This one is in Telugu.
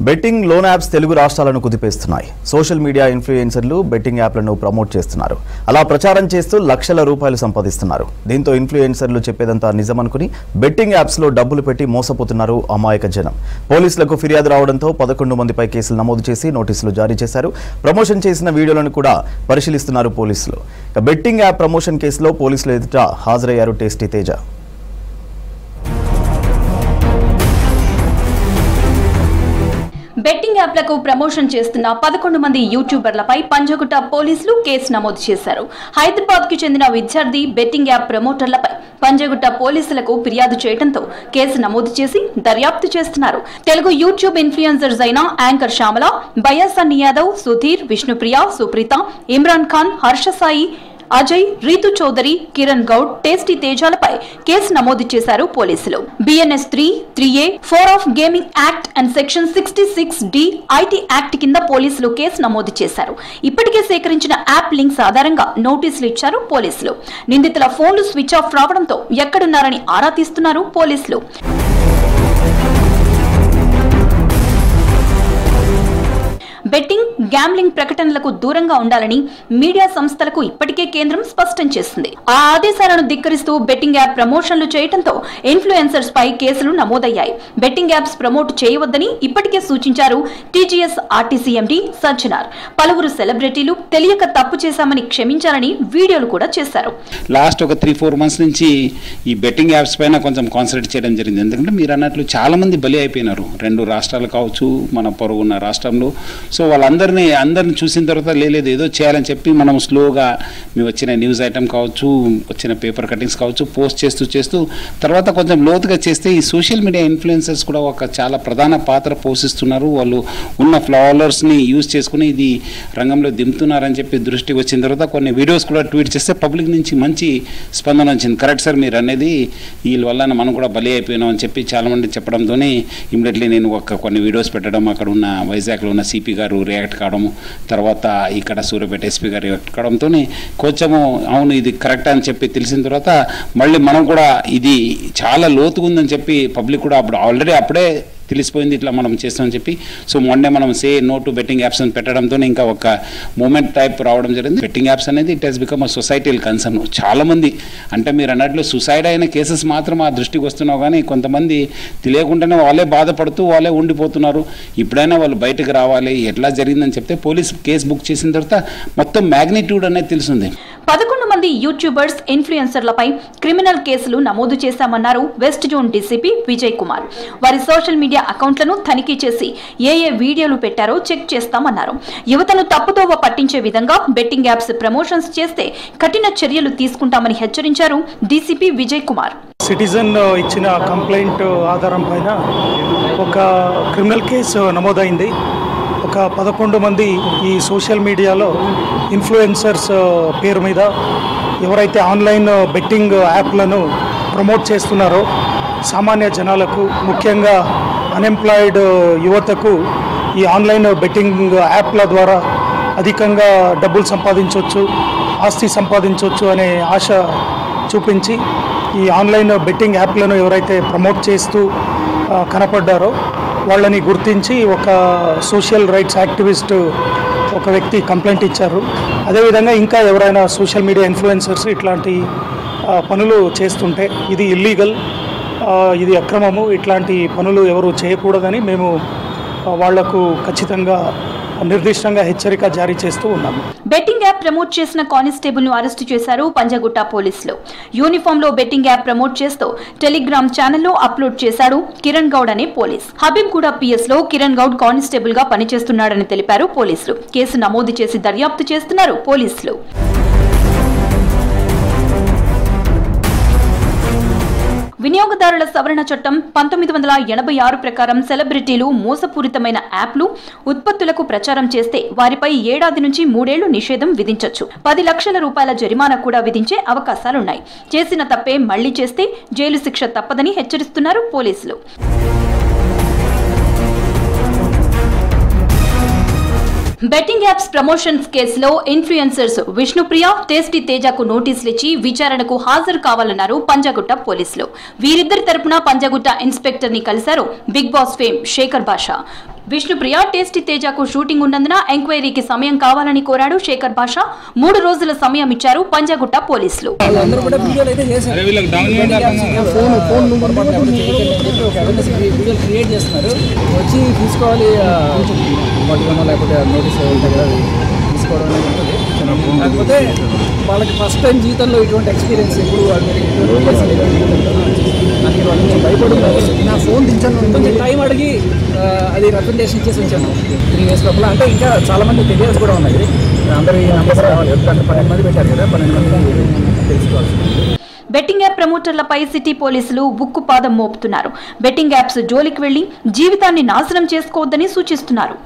బెట్టింగ్ లోన్ యాప్స్ తెలుగు రాష్ట్రాలను కుదిపేస్తున్నాయి. సోషల్ మీడియా ఇన్ఫ్లుయెన్సర్లు బెట్టింగ్ యాప్లను ప్రమోట్ చేస్తున్నారు. అలా ప్రచారం చేస్తూ లక్షల రూపాయలు సంపాదిస్తున్నారు. దీంతో ఇన్ఫ్లుయెన్సర్లు చెప్పేదంతా నిజమనుకుని బెట్టింగ్ యాప్స్ లో డబ్బులు పెట్టి మోసపోతున్నారు అమాయక జనం. పోలీసులకు ఫిర్యాదు రావడంతో 11 మందిపై కేసులు నమోదు చేసి నోటీసులు జారీ చేశారు. ప్రమోషన్ చేసిన వీడియోలను కూడా పరిశీలిస్తున్నారు పోలీసులు. బెట్టింగ్ యాప్ ప్రమోషన్ కేసులో పోలీసులు ఎదుట హాజరయ్యారు టేస్టీ తేజ. బెట్టింగ్ యాప్లకు ప్రమోషన్ చేస్తున్న 11 మంది యూట్యూబర్లపై పంజగుట్ట పోలీసులు కేసు నమోదు చేశారు. హైదరాబాద్ కి చెందిన విద్యార్థి బెట్టింగ్ యాప్ ప్రమోటర్లపై పంజగుట్ట పోలీసులకు ఫిర్యాదు చేయడంతో కేసు నమోదు చేసి దర్యాప్తు చేస్తున్నారు. తెలుగు యూట్యూబ్ ఇన్ఫ్లుయెన్సర్స్ అయిన యాంకర్ శ్యామల, బయాసన్ని యాదవ్, సుధీర్, విష్ణుప్రియ, సుప్రీత, ఇమ్రాన్ ఖాన్, హర్ష సాయి, అజయ్, రీతు చౌదరి, కిరణ్ గౌడ్, టేస్టీ తేజాలపై కేసు నమోదు చేశారు పోలీసులు. BNS 3A 4 of gaming act and section 66D IT act కింద పోలీసులు కేసు నమోదు చేశారు. ఇప్పటికే సేకరించిన యాప్ లింక్స్ ఆధారంగా నోటీసులు ఇచ్చారు పోలీసులు. నిందితుల ఫోన్లు స్విచ్ ఆఫ్ రావడంతో ఎక్కడున్నారని ఆరా తీస్తున్నారు పోలీసులు. బెట్టింగ్, గ్యాంబ్లింగ్ ప్రకటనలకు దూరంగా ఉండాలని మీడియా సంస్థలకు ఇప్పటికే కేంద్రం స్పష్టం చేసింది. ఆ ఆదేశాలను ధిక్కరిస్తూ బెట్టింగ్ యాప్ ప్రమోషన్లు చేయడంతో ఇన్ఫ్లుయెన్సర్స్ పై కేసులు నమోదయ్యాయి. బెట్టింగ్ యాప్స్ ప్రమోట్ చేయవద్దని ఇప్పటికే సూచించారు TGS RTC MD సజ్జనార్. పలువురు సెలబ్రిటీలు తెలియక తప్పు చేశామని క్షమించాలని వీడియోలు కూడా చేశారు. లాస్ట్ ఒక 3-4 మంత్స్ నుంచి ఈ బెట్టింగ్ యాప్స్ పైన కొంచెం కాన్సన్ట్రేట్ చేయడం జరిగింది. ఎందుకంటే మీరు అన్నట్లు చాలా మంది బలి అయిపోయినారు. 2 రాష్ట్రాలు కావచ్చు, మన పొరుగున్న రాష్ట్రంలో. సో వాళ్ళందరినీ చూసిన తర్వాత లేదు ఏదో చేయాలని చెప్పి మనం స్లోగా మీ వచ్చిన న్యూస్ ఐటమ్ కావచ్చు, వచ్చిన పేపర్ కటింగ్స్ కావచ్చు పోస్ట్ చేస్తూ తర్వాత కొంచెం లోతుగా చేస్తే ఈ సోషల్ మీడియా ఇన్ఫ్లుయెన్సర్స్ కూడా ఒక చాలా ప్రధాన పాత్ర పోషిస్తున్నారు. వాళ్ళు ఉన్న ఫాలోవర్స్ని యూజ్ చేసుకుని ఇది రంగంలో దింపుతున్నారని చెప్పి దృష్టికి వచ్చిన తర్వాత కొన్ని వీడియోస్ కూడా ట్వీట్ చేస్తే పబ్లిక్ నుంచి మంచి స్పందన వచ్చింది. కరెక్ట్ సార్ మీరు అనేది, వీళ్ళ వల్ల మనం కూడా బలి అయిపోయినాం అని చెప్పి చాలామంది చెప్పడంతోనే ఇమ్మీడియట్లీ నేను కొన్ని వీడియోస్ పెట్టడం, అక్కడ ఉన్న వైజాగ్లో ఉన్న CP గారు రియాక్ట్ కావడము, తర్వాత ఇక్కడ సూర్యాపేట SP గారు రియాక్ట్ కావడంతో కొంచెము అవును ఇది కరెక్ట్ అని చెప్పి తెలిసిన తర్వాత మళ్ళీ మనం కూడా ఇది చాలా లోతుగా ఉందని చెప్పి పబ్లిక్ కూడా అప్పుడే తెలిసిపోయింది ఇట్లా మనం చేస్తామని చెప్పి. సో మొన్నే మనం say no to betting apps అని పెట్టడంతో ఇంకా ఒక మూమెంట్ టైప్ రావడం జరిగింది. బెట్టింగ్ యాప్స్ అనేది it has become a societal concern. చాలామంది అంటే మీరు అన్నట్లు సూసైడ్ అయిన కేసెస్ మాత్రం ఆ దృష్టికి వస్తున్నావు, కానీ కొంతమంది తెలియకుండానే వాళ్ళే బాధపడుతూ వాళ్ళే ఉండిపోతున్నారు. ఇప్పుడైనా వాళ్ళు బయటకు రావాలి, ఎట్లా జరిగిందని చెప్తే పోలీస్ కేసు బుక్ చేసిన తర్వాత మొత్తం మ్యాగ్నిట్యూడ్ అనేది తెలుస్తుంది. 11 మంది యూట్యూబర్స్, ఇన్ఫ్లుయెన్సర్లపై క్రిమినల్ కేసులు నమోదు చేశామన్నారు west zone DCP Vijay Kumar. వారి సోషల్ మీడియా అకౌంట్లను తనిఖీ చేసి ఏ వీడియోలు పెట్టారో చెక్ చేస్తామన్నారు. యువతను తప్పుదోవ పట్టించే విధంగా బెట్టింగ్ యాప్స్ ప్రమోషన్స్ చేస్తే కఠిన చర్యలు తీసుకుంటామని హెచ్చరించారు DCP విజయ్ కుమార్. సిటిజన్ ఇచ్చిన కంప్లైంట్ ఆధారం పైన ఒక క్రిమినల్ కేసు నమోదైంది. ఒక 11 మంది ఈ సోషల్ మీడియాలో ఇన్ఫ్లుయెన్సర్స్ పేరు మీద ఎవరైతే ఆన్లైన్ బెట్టింగ్ యాప్లను ప్రమోట్ చేస్తున్నారో సామాన్య జనాలకు, ముఖ్యంగా అన్ఎంప్లాయిడ్ యువతకు ఈ ఆన్లైన్ బెట్టింగ్ యాప్ల ద్వారా అధికంగా డబ్బులు సంపాదించవచ్చు, ఆస్తి సంపాదించవచ్చు అనే ఆశ చూపించి ఈ ఆన్లైన్ బెట్టింగ్ యాప్లను ఎవరైతే ప్రమోట్ చేస్తూ కనపడ్డారో వాళ్ళని గుర్తించి ఒక సోషల్ రైట్స్ యాక్టివిస్ట్ ఒక వ్యక్తి కంప్లైంట్ ఇచ్చారు. అదేవిధంగా ఇంకా ఎవరైనా సోషల్ మీడియా ఇన్ఫ్లుయెన్సర్స్ ఇట్లాంటి పనులు చేస్తుంటే ఇది ఇల్లీగల్, ఇది అక్రమము, ఇట్లాంటి పనులు ఎవరు చేయకూడదని మేము వాళ్లకు ఖచ్చితంగా నిర్దిష్టంగా హెచ్చరిక జారీ చేస్తూ ఉన్నాము. బెట్టింగ్ యాప్ ప్రమోట్ చేసిన కానిస్టేబుల్ ను అరెస్టు చేశారు పంజగుట్ట పోలీసులు. యూనిఫామ్ లో బెట్టింగ్ యాప్ ప్రమోట్ చేస్తూ టెలిగ్రామ్ ఛానల్లో అప్లోడ్ చేశాడు కిరణ్ గౌడ్ అనే పోలీస్. హబీబ్గూడ PS లో కిరణ్ గౌడ్ కానిస్టేబుల్ గా పనిచేస్తున్నాడని తెలిపారు పోలీసులు. కేసు నమోదు చేసి దర్యాప్తు చేస్తున్నారు పోలీసులు. వినియోగదారుల సవరణ చట్టం 1986 ప్రకారం సెలబ్రిటీలు మోసపూరితమైన యాప్లు, ఉత్పత్తులకు ప్రచారం చేస్తే వారిపై 1 ఏడాది నుంచి 3 ఏళ్లు నిషేధం విధించొచ్చు. 10 లక్షల రూపాయల జరిమానా కూడా విధించే అవకాశాలున్నాయి. చేసిన తప్పే మళ్లీ చేస్తే జైలు శిక్ష తప్పదని హెచ్చరిస్తున్నారు పోలీసులు. బెట్టింగ్ యాప్స్ ప్రమోషన్స్ కేసులో ఇన్ఫ్లుయెన్సర్స్ విష్ణుప్రియ, టేస్టీ తేజకు నోటీసులు ఇచ్చి విచారణకు హాజరు కావాలన్నారు పంజాగుట్ట పోలీసులు. వీరిద్దరి తరపున పంజాగుట్ట ఇన్స్పెక్టర్ ని కలిశారు బిగ్ బాస్ ఫేమ్ శేఖర్ భాషా. విష్ణుప్రియ, టేస్టీ తేజకు షూటింగ్ ఉన్నందున ఎంక్వైరీకి సమయం కావాలని కోరాడు శేఖర్ భాషా. 3 రోజుల సమయం ఇచ్చారు పంజాగుట్ట పోలీసులు. కాకపోతే వాళ్ళకి ఫస్ట్ టైం జీవితంలో ఇటువంటి ఎక్స్పీరియన్స్ ఎప్పుడు భయపడి నా ఫోన్ దించాను, కొంచెం టైం అడిగి అది రికమెండేషన్ చేసి ఉంచాను 3 days లోపల. అంటే ఇంకా చాలా మంది తెలియాల్సి కూడా ఉన్నాయి. అందరూ రావాలి, ఎందుకంటే 12 మంది పెట్టారు కదా, 12 మంది తెలుసుకోవాలి. బెట్టింగ్ యాప్ ప్రమోటర్లపై సిటీ పోలీసులు ఉక్కుపాదం మోపుతున్నారు. బెట్టింగ్ యాప్స్ జోలికి వెళ్లి జీవితాన్ని నాశనం చేసుకోవద్దని సూచిస్తున్నారు.